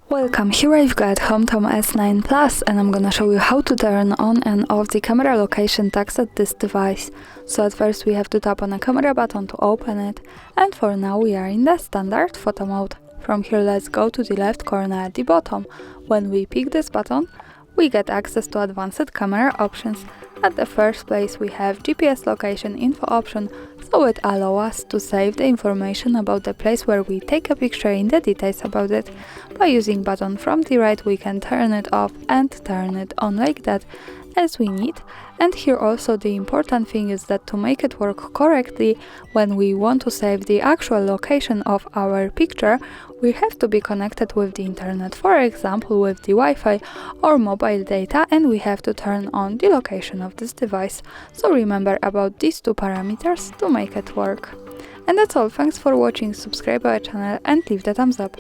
Welcome, here I've got HOMTOM S9 Plus and I'm gonna show you how to turn on and off the camera location tags at this device. So at first we have to tap on the camera button to open it, and for now we are in the standard photo mode. From here let's go to the left corner at the bottom. When we pick this button, we get access to advanced camera options. At the first place we have GPS location info option, so it allows us to save the information about the place where we take a picture in the details about it. By using button from the right we can turn it off and turn it on like that as we need. And here also the important thing is that to make it work correctly, when we want to save the actual location of our picture, we have to be connected with the internet, for example with the Wi-Fi or mobile data, and we have to turn on the location of this device. So remember about these two parameters to make it work. And that's all, thanks for watching, subscribe our channel and leave the thumbs up.